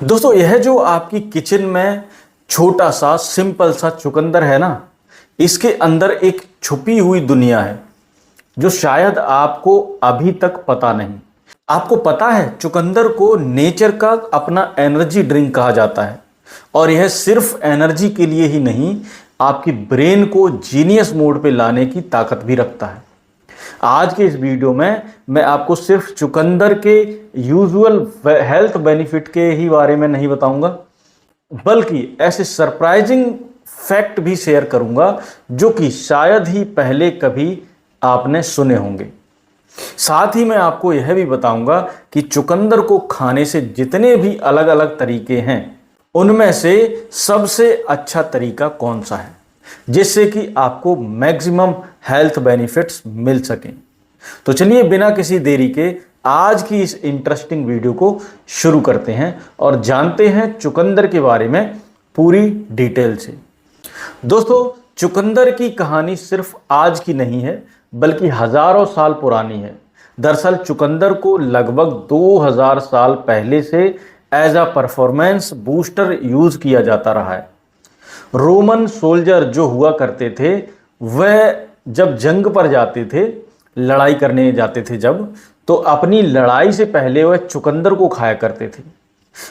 दोस्तों, यह जो आपकी किचन में छोटा सा सिंपल सा चुकंदर है ना, इसके अंदर एक छुपी हुई दुनिया है जो शायद आपको अभी तक पता नहीं। आपको पता है चुकंदर को नेचर का अपना एनर्जी ड्रिंक कहा जाता है, और यह सिर्फ एनर्जी के लिए ही नहीं, आपकी ब्रेन को जीनियस मोड पे लाने की ताकत भी रखता है। आज के इस वीडियो में मैं आपको सिर्फ चुकंदर के यूजुअल हेल्थ बेनिफिट के ही बारे में नहीं बताऊंगा, बल्कि ऐसे सरप्राइजिंग फैक्ट भी शेयर करूंगा जो कि शायद ही पहले कभी आपने सुने होंगे। साथ ही मैं आपको यह भी बताऊंगा कि चुकंदर को खाने से जितने भी अलग अलग तरीके हैं, उनमें से सबसे अच्छा तरीका कौन सा है जिससे कि आपको मैक्सिमम हेल्थ बेनिफिट्स मिल सकें। तो चलिए बिना किसी देरी के आज की इस इंटरेस्टिंग वीडियो को शुरू करते हैं और जानते हैं चुकंदर के बारे में पूरी डिटेल से। दोस्तों, चुकंदर की कहानी सिर्फ आज की नहीं है, बल्कि हजारों साल पुरानी है। दरअसल चुकंदर को लगभग 2000 साल पहले से as a performance booster use किया जाता रहा है। रोमन सोल्जर जो हुआ करते थे, वह जब जंग पर जाते थे, लड़ाई करने जाते थे जब, तो अपनी लड़ाई से पहले वह चुकंदर को खाया करते थे।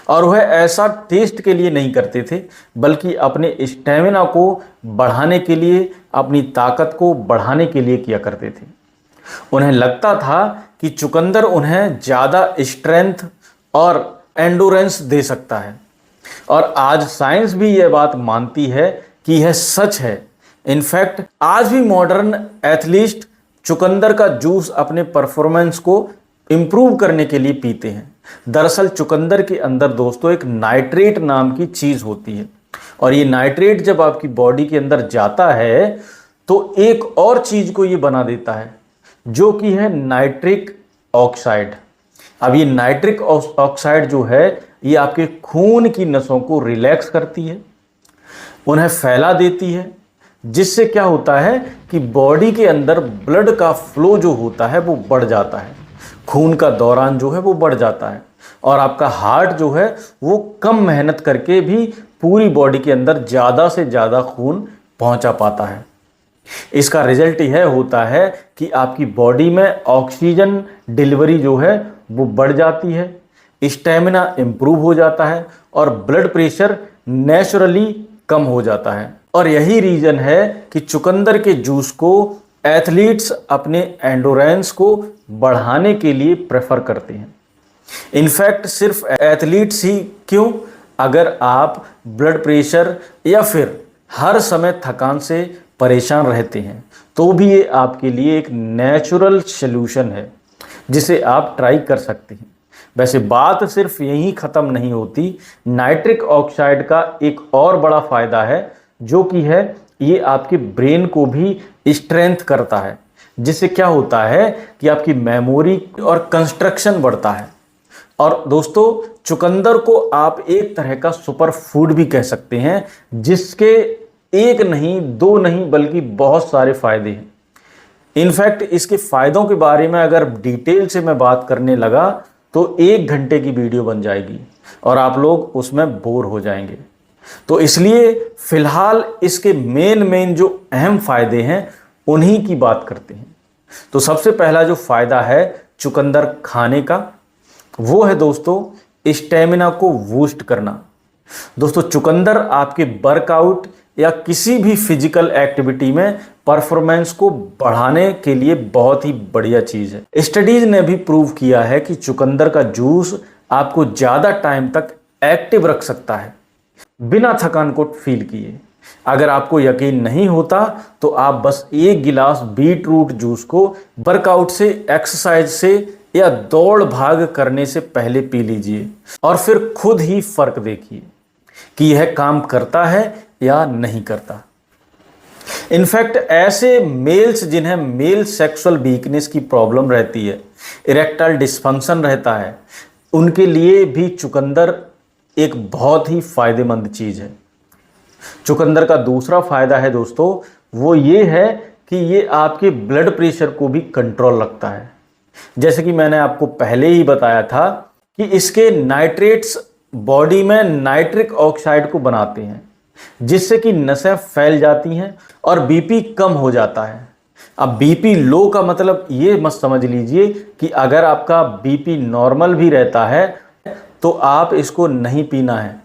और वह ऐसा टेस्ट के लिए नहीं करते थे, बल्कि अपने स्टेमिना को बढ़ाने के लिए, अपनी ताकत को बढ़ाने के लिए किया करते थे। उन्हें लगता था कि चुकंदर उन्हें ज़्यादा स्ट्रेंथ और एंडोरेंस दे सकता है, और आज साइंस भी यह बात मानती है कि यह सच है। इनफैक्ट आज भी मॉडर्न एथलीट चुकंदर का जूस अपने परफॉर्मेंस को इम्प्रूव करने के लिए पीते हैं। दरअसल चुकंदर के अंदर दोस्तों एक नाइट्रेट नाम की चीज़ होती है, और ये नाइट्रेट जब आपकी बॉडी के अंदर जाता है तो एक और चीज़ को ये बना देता है, जो कि है नाइट्रिक ऑक्साइड। अब ये नाइट्रिक ऑक्साइड जो है, ये आपके खून की नसों को रिलैक्स करती है, उन्हें फैला देती है, जिससे क्या होता है कि बॉडी के अंदर ब्लड का फ्लो जो होता है वो बढ़ जाता है, खून का दौरान जो है वो बढ़ जाता है, और आपका हार्ट जो है वो कम मेहनत करके भी पूरी बॉडी के अंदर ज़्यादा से ज़्यादा खून पहुंचा पाता है। इसका रिजल्ट यह होता है कि आपकी बॉडी में ऑक्सीजन डिलीवरी जो है वो बढ़ जाती है, स्टेमिना इम्प्रूव हो जाता है, और ब्लड प्रेशर नेचुरली कम हो जाता है। और यही रीज़न है कि चुकंदर के जूस को एथलीट्स अपने एंडोरेंस को बढ़ाने के लिए प्रेफर करते हैं। इनफैक्ट सिर्फ एथलीट्स ही क्यों, अगर आप ब्लड प्रेशर या फिर हर समय थकान से परेशान रहते हैं तो भी ये आपके लिए एक नेचुरल सॉल्यूशन है जिसे आप ट्राई कर सकते हैं। वैसे बात सिर्फ यहीं ख़त्म नहीं होती। नाइट्रिक ऑक्साइड का एक और बड़ा फ़ायदा है, जो कि है ये आपके ब्रेन को भी स्ट्रेंथ करता है, जिससे क्या होता है कि आपकी मेमोरी और कंस्ट्रक्शन बढ़ता है। और दोस्तों, चुकंदर को आप एक तरह का सुपर फूड भी कह सकते हैं, जिसके एक नहीं, दो नहीं, बल्कि बहुत सारे फ़ायदे हैं। इनफैक्ट इसके फ़ायदों के बारे में अगर डिटेल से मैं बात करने लगा तो 1 घंटे की वीडियो बन जाएगी और आप लोग उसमें बोर हो जाएंगे। तो इसलिए फ़िलहाल इसके मेन जो अहम फ़ायदे हैं उन्हीं की बात करते हैं। तो सबसे पहला जो फ़ायदा है चुकंदर खाने का, वो है दोस्तों स्टेमिना को बूस्ट करना। दोस्तों, चुकंदर आपके वर्कआउट या किसी भी फिजिकल एक्टिविटी में परफॉर्मेंस को बढ़ाने के लिए बहुत ही बढ़िया चीज़ है। स्टडीज ने भी प्रूव किया है कि चुकंदर का जूस आपको ज़्यादा टाइम तक एक्टिव रख सकता है बिना थकान को फील किए। अगर आपको यकीन नहीं होता तो आप बस 1 गिलास बीट रूट जूस को वर्कआउट से, एक्सरसाइज से या दौड़ भाग करने से पहले पी लीजिए, और फिर खुद ही फर्क देखिए कि यह काम करता है या नहीं करता। इनफैक्ट ऐसे मेल्स जिन्हें मेल सेक्सुअल वीकनेस की प्रॉब्लम रहती है, इरेक्टाइल डिस्फंक्शन रहता है, उनके लिए भी चुकंदर एक बहुत ही फायदेमंद चीज़ है। चुकंदर का दूसरा फायदा है दोस्तों, वो ये है कि ये आपके ब्लड प्रेशर को भी कंट्रोल रखता है। जैसे कि मैंने आपको पहले ही बताया था कि इसके नाइट्रेट्स बॉडी में नाइट्रिक ऑक्साइड को बनाते हैं, जिससे कि नसें फैल जाती हैं और बीपी कम हो जाता है। अब बीपी लो का मतलब ये मत समझ लीजिए कि अगर आपका बीपी नॉर्मल भी रहता है तो आप इसको नहीं पीना है,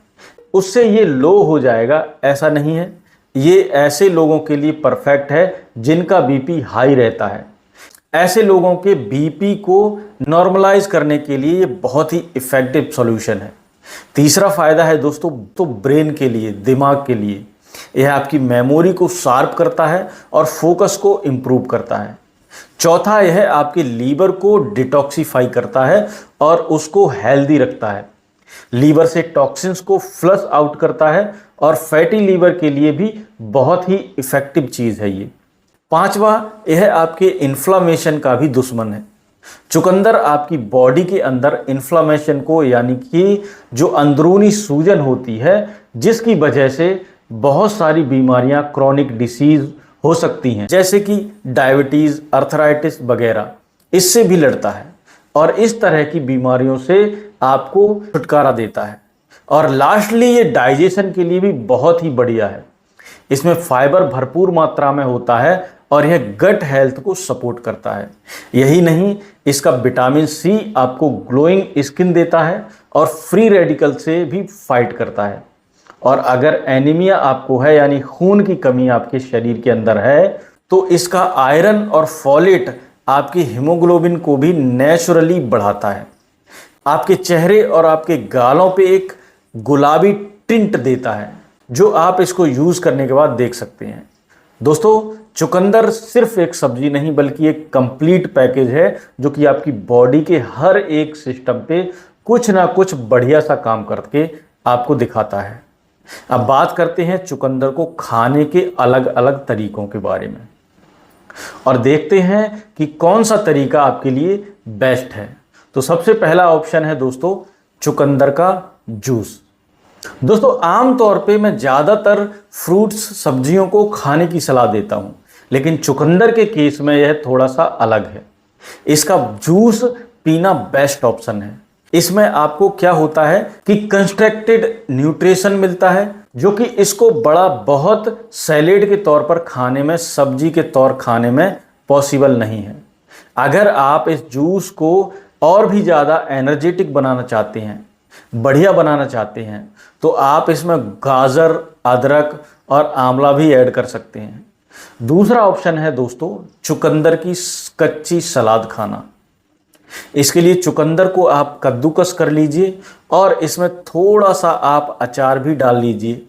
उससे ये लो हो जाएगा, ऐसा नहीं है। ये ऐसे लोगों के लिए परफेक्ट है जिनका बीपी हाई रहता है। ऐसे लोगों के बीपी को नॉर्मलाइज करने के लिए ये बहुत ही इफ़ेक्टिव सॉल्यूशन है। तीसरा फ़ायदा है दोस्तों, तो ब्रेन के लिए, दिमाग के लिए यह आपकी मेमोरी को शार्प करता है और फोकस को इम्प्रूव करता है। चौथा, यह आपके लीवर को डिटॉक्सिफाई करता है और उसको हेल्दी रखता है। लीवर से टॉक्सिन्स को फ्लश आउट करता है और फैटी लीवर के लिए भी बहुत ही इफ़ेक्टिव चीज़ है ये। पांचवा, यह आपके इन्फ्लामेशन का भी दुश्मन है। चुकंदर आपकी बॉडी के अंदर इन्फ्लामेशन को, यानी कि जो अंदरूनी सूजन होती है जिसकी वजह से बहुत सारी बीमारियां, क्रॉनिक डिसीज हो सकती हैं, जैसे कि डायबिटीज़, अर्थराइटिस वगैरह, इससे भी लड़ता है और इस तरह की बीमारियों से आपको छुटकारा देता है। और लास्टली, ये डाइजेशन के लिए भी बहुत ही बढ़िया है। इसमें फाइबर भरपूर मात्रा में होता है और यह गट हेल्थ को सपोर्ट करता है। यही नहीं, इसका विटामिन सी आपको ग्लोइंग स्किन देता है और फ्री रेडिकल से भी फाइट करता है। और अगर एनीमिया आपको है, यानी खून की कमी आपके शरीर के अंदर है, तो इसका आयरन और फॉलेट आपकी हीमोग्लोबिन को भी नेचुरली बढ़ाता है। आपके चेहरे और आपके गालों पे एक गुलाबी टिंट देता है, जो आप इसको यूज़ करने के बाद देख सकते हैं। दोस्तों, चुकंदर सिर्फ एक सब्जी नहीं बल्कि एक कंप्लीट पैकेज है, जो कि आपकी बॉडी के हर एक सिस्टम पे कुछ ना कुछ बढ़िया सा काम करके आपको दिखाता है। अब बात करते हैं चुकंदर को खाने के अलग अलग तरीकों के बारे में और देखते हैं कि कौन सा तरीका आपके लिए बेस्ट है। तो सबसे पहला ऑप्शन है दोस्तों, चुकंदर का जूस। दोस्तों, आमतौर पे मैं ज़्यादातर फ्रूट्स, सब्जियों को खाने की सलाह देता हूँ, लेकिन चुकंदर के केस में यह थोड़ा सा अलग है। इसका जूस पीना बेस्ट ऑप्शन है। इसमें आपको क्या होता है कि कंस्ट्रक्टेड न्यूट्रिशन मिलता है, जो कि इसको बड़ा बहुत सैलेड के तौर पर खाने में, सब्जी के तौर खाने में पॉसिबल नहीं है। अगर आप इस जूस को और भी ज़्यादा एनर्जेटिक बनाना चाहते हैं, बढ़िया बनाना चाहते हैं, तो आप इसमें गाजर, अदरक और आंवला भी ऐड कर सकते हैं। दूसरा ऑप्शन है दोस्तों, चुकंदर की कच्ची सलाद खाना। इसके लिए चुकंदर को आप कद्दूकस कर लीजिए और इसमें थोड़ा सा आप अचार भी डाल लीजिए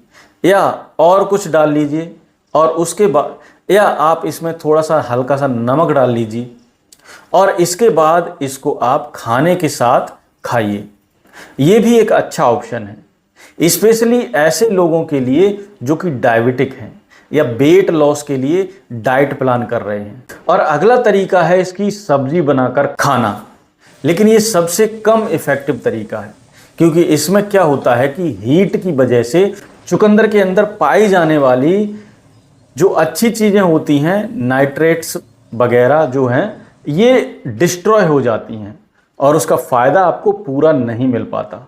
या और कुछ डाल लीजिए, और उसके बाद या आप इसमें थोड़ा सा हल्का सा नमक डाल लीजिए और इसके बाद इसको आप खाने के साथ खाइए। ये भी एक अच्छा ऑप्शन है, स्पेशली ऐसे लोगों के लिए जो कि डायबिटिक हैं या वेट लॉस के लिए डाइट प्लान कर रहे हैं। और अगला तरीका है इसकी सब्जी बनाकर खाना, लेकिन ये सबसे कम इफ़ेक्टिव तरीका है, क्योंकि इसमें क्या होता है कि हीट की वजह से चुकंदर के अंदर पाई जाने वाली जो अच्छी चीज़ें होती हैं, नाइट्रेट्स वगैरह जो हैं, ये डिस्ट्रॉय हो जाती हैं और उसका फ़ायदा आपको पूरा नहीं मिल पाता।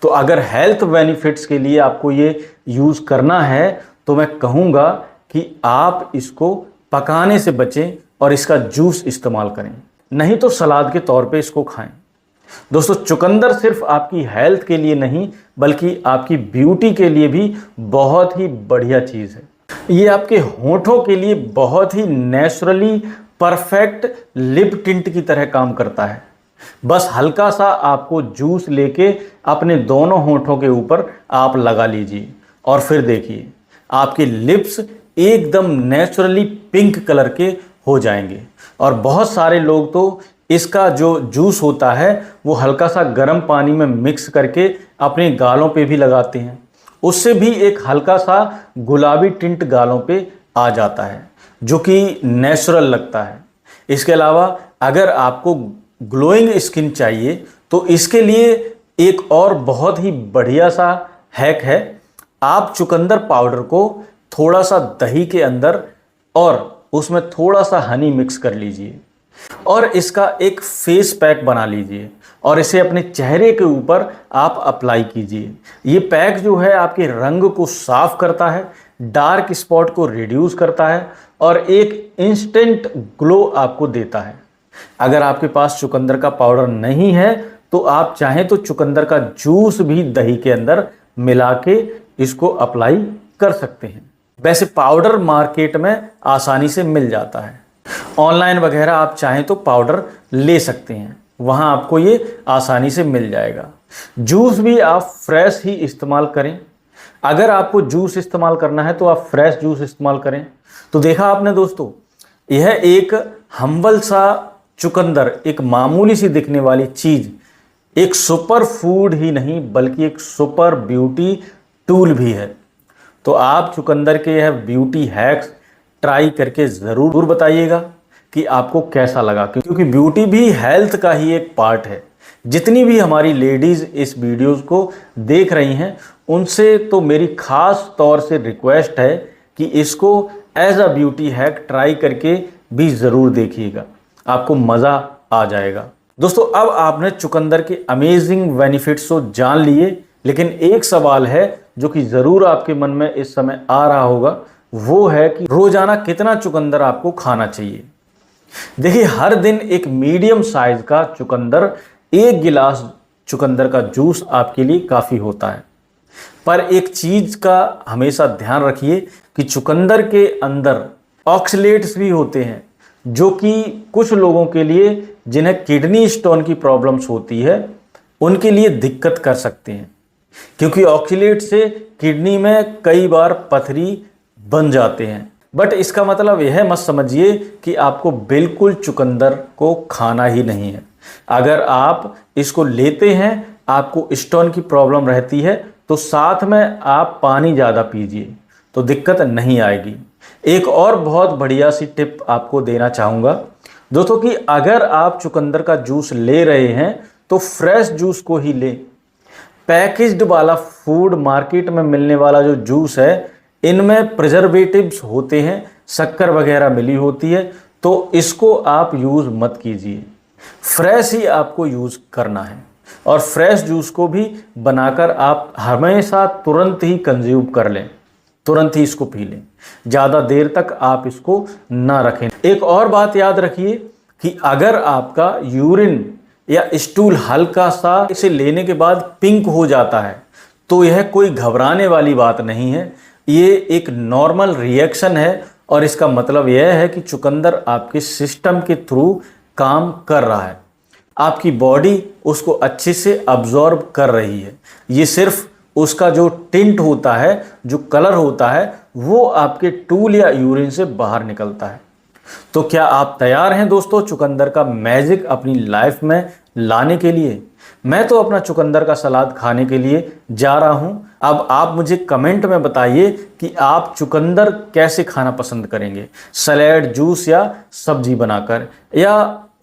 तो अगर हेल्थ बेनिफिट्स के लिए आपको ये यूज़ करना है तो मैं कहूँगा कि आप इसको पकाने से बचें और इसका जूस इस्तेमाल करें, नहीं तो सलाद के तौर पे इसको खाएं। दोस्तों, चुकंदर सिर्फ आपकी हेल्थ के लिए नहीं बल्कि आपकी ब्यूटी के लिए भी बहुत ही बढ़िया चीज़ है। ये आपके होठों के लिए बहुत ही नेचुरली परफेक्ट लिप टिंट की तरह काम करता है। बस हल्का सा आपको जूस लेके अपने दोनों होठों के ऊपर आप लगा लीजिए और फिर देखिए आपके लिप्स एकदम नेचुरली पिंक कलर के हो जाएंगे। और बहुत सारे लोग तो इसका जो जूस होता है वो हल्का सा गर्म पानी में मिक्स करके अपने गालों पे भी लगाते हैं, उससे भी एक हल्का सा गुलाबी टिंट गालों पे आ जाता है जो कि नेचुरल लगता है। इसके अलावा अगर आपको ग्लोइंग स्किन चाहिए तो इसके लिए एक और बहुत ही बढ़िया सा हैक है। आप चुकंदर पाउडर को थोड़ा सा दही के अंदर और उसमें थोड़ा सा हनी मिक्स कर लीजिए और इसका एक फेस पैक बना लीजिए और इसे अपने चेहरे के ऊपर आप अप्लाई कीजिए। ये पैक जो है आपके रंग को साफ करता है, डार्क स्पॉट को रिड्यूस करता है और एक इंस्टेंट ग्लो आपको देता है। अगर आपके पास चुकंदर का पाउडर नहीं है तो आप चाहें तो चुकंदर का जूस भी दही के अंदर मिला के इसको अप्लाई कर सकते हैं। वैसे पाउडर मार्केट में आसानी से मिल जाता है, ऑनलाइन वगैरह आप चाहें तो पाउडर ले सकते हैं, वहां आपको ये आसानी से मिल जाएगा। जूस भी आप फ्रेश ही इस्तेमाल करें। अगर आपको जूस इस्तेमाल करना है तो आप फ्रेश जूस इस्तेमाल करें। तो देखा आपने दोस्तों, यह एक हम्बल सा चुकंदर, एक मामूली सी दिखने वाली चीज, एक सुपर फूड ही नहीं बल्कि एक सुपर ब्यूटी टूल भी है। तो आप चुकंदर के यह ब्यूटी हैक्स ट्राई करके ज़रूर बताइएगा कि आपको कैसा लगा, क्योंकि ब्यूटी भी हेल्थ का ही एक पार्ट है। जितनी भी हमारी लेडीज़ इस वीडियोस को देख रही हैं उनसे तो मेरी खास तौर से रिक्वेस्ट है कि इसको as a beauty hack try करके भी ज़रूर देखिएगा, आपको मज़ा आ जाएगा। दोस्तों, अब आपने चुकंदर के अमेजिंग बेनिफिट्स तो जान लिए, लेकिन एक सवाल है जो कि ज़रूर आपके मन में इस समय आ रहा होगा, वो है कि रोज़ाना कितना चुकंदर आपको खाना चाहिए। देखिए, हर दिन एक मीडियम साइज का चुकंदर, 1 गिलास चुकंदर का जूस आपके लिए काफ़ी होता है। पर एक चीज़ का हमेशा ध्यान रखिए कि चुकंदर के अंदर ऑक्सलेट्स भी होते हैं, जो कि कुछ लोगों के लिए जिन्हें किडनी स्टोन की प्रॉब्लम्स होती है उनके लिए दिक्कत कर सकते हैं, क्योंकि ऑक्सलेट से किडनी में कई बार पथरी बन जाते हैं। बट इसका मतलब यह मत समझिए कि आपको बिल्कुल चुकंदर को खाना ही नहीं है। अगर आप इसको लेते हैं, आपको स्टोन की प्रॉब्लम रहती है, तो साथ में आप पानी ज़्यादा पीजिए तो दिक्कत नहीं आएगी। एक और बहुत बढ़िया सी टिप आपको देना चाहूँगा दोस्तों कि अगर आप चुकंदर का जूस ले रहे हैं तो फ्रेश जूस को ही लें। पैकेज्ड वाला फूड, मार्केट में मिलने वाला जो जूस है, इनमें प्रिजर्वेटिव्स होते हैं, शक्कर वगैरह मिली होती है, तो इसको आप यूज़ मत कीजिए। फ्रेश ही आपको यूज़ करना है और फ्रेश जूस को भी बनाकर आप हमेशा तुरंत ही कंज्यूम कर लें, तुरंत ही इसको पी लें, ज़्यादा देर तक आप इसको ना रखें। एक और बात याद रखिए कि अगर आपका यूरिन या स्टूल हल्का सा इसे लेने के बाद पिंक हो जाता है तो यह कोई घबराने वाली बात नहीं है, ये एक नॉर्मल रिएक्शन है और इसका मतलब यह है कि चुकंदर आपके सिस्टम के थ्रू काम कर रहा है, आपकी बॉडी उसको अच्छे से अब्जॉर्ब कर रही है। ये सिर्फ उसका जो टिंट होता है, जो कलर होता है, वो आपके टूल या यूरिन से बाहर निकलता है। तो क्या आप तैयार हैं दोस्तों चुकंदर का मैजिक अपनी लाइफ में लाने के लिए? मैं तो अपना चुकंदर का सलाद खाने के लिए जा रहा हूं। अब आप मुझे कमेंट में बताइए कि आप चुकंदर कैसे खाना पसंद करेंगे, सलाद, जूस या सब्जी बनाकर, या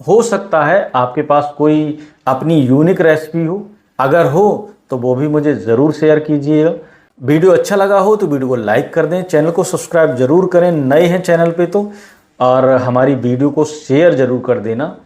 हो सकता है आपके पास कोई अपनी यूनिक रेसिपी हो। अगर हो तो वो भी मुझे ज़रूर शेयर कीजिएगा। वीडियो अच्छा लगा हो तो वीडियो को लाइक कर दें, चैनल को सब्सक्राइब जरूर करें नए हैं चैनल पे तो, और हमारी वीडियो को शेयर जरूर कर देना।